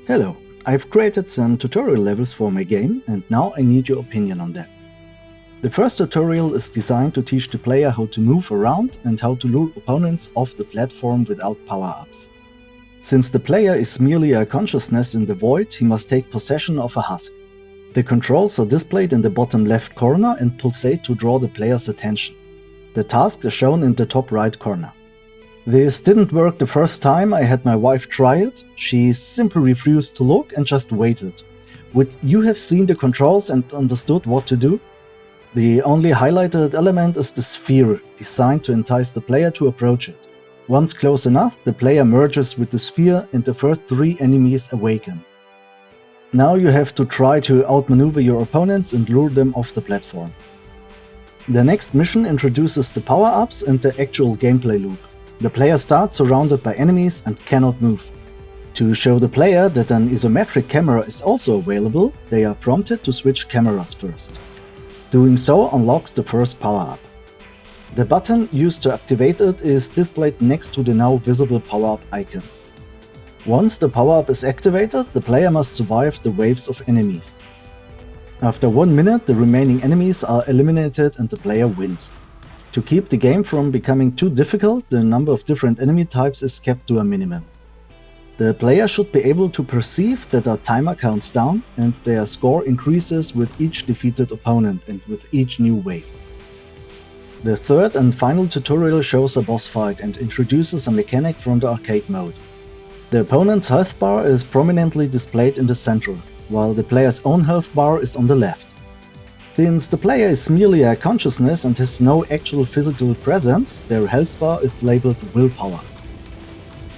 Hello, I've created some tutorial levels for my game and now I need your opinion on them. The first tutorial is designed to teach the player how to move around and how to lure opponents off the platform without power-ups. Since the player is merely a consciousness in the void, he must take possession of a husk. The controls are displayed in the bottom left corner and pulsate to draw the player's attention. The task is shown in the top right corner. This didn't work the first time I had my wife try it. She simply refused to look and just waited. Would you have seen the controls and understood what to do? The only highlighted element is the sphere, designed to entice the player to approach it. Once close enough, the player merges with the sphere and the first 3 enemies awaken. Now you have to try to outmaneuver your opponents and lure them off the platform. The next mission introduces the power-ups and the actual gameplay loop. The player starts surrounded by enemies and cannot move. To show the player that an isometric camera is also available, they are prompted to switch cameras first. Doing so unlocks the first power-up. The button used to activate it is displayed next to the now visible power-up icon. Once the power-up is activated, the player must survive the waves of enemies. After 1 minute, the remaining enemies are eliminated and the player wins. To keep the game from becoming too difficult, the number of different enemy types is kept to a minimum. The player should be able to perceive that a timer counts down and their score increases with each defeated opponent and with each new wave. The third and final tutorial shows a boss fight and introduces a mechanic from the arcade mode. The opponent's health bar is prominently displayed in the center, while the player's own health bar is on the left. Since the player is merely a consciousness and has no actual physical presence, their health bar is labeled willpower.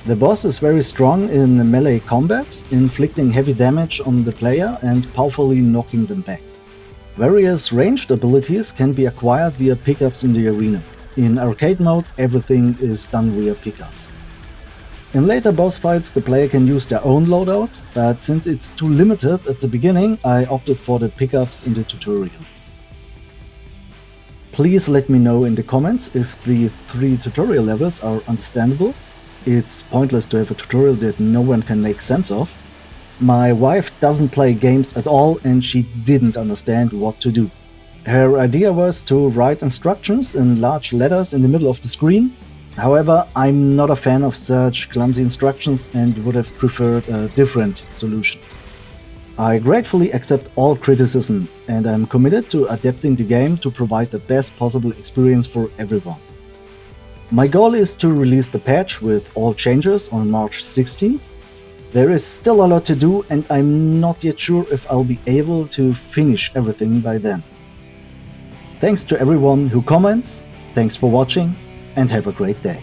The boss is very strong in melee combat, inflicting heavy damage on the player and powerfully knocking them back. Various ranged abilities can be acquired via pickups in the arena. In arcade mode, everything is done via pickups. In later boss fights, the player can use their own loadout, but since it's too limited at the beginning, I opted for the pickups in the tutorial. Please let me know in the comments if the 3 tutorial levels are understandable. It's pointless to have a tutorial that no one can make sense of. My wife doesn't play games at all and she didn't understand what to do. Her idea was to write instructions in large letters in the middle of the screen. However, I'm not a fan of such clumsy instructions and would have preferred a different solution. I gratefully accept all criticism and I'm committed to adapting the game to provide the best possible experience for everyone. My goal is to release the patch with all changes on March 16th. There is still a lot to do and I'm not yet sure if I'll be able to finish everything by then. Thanks to everyone who comments, thanks for watching, and have a great day.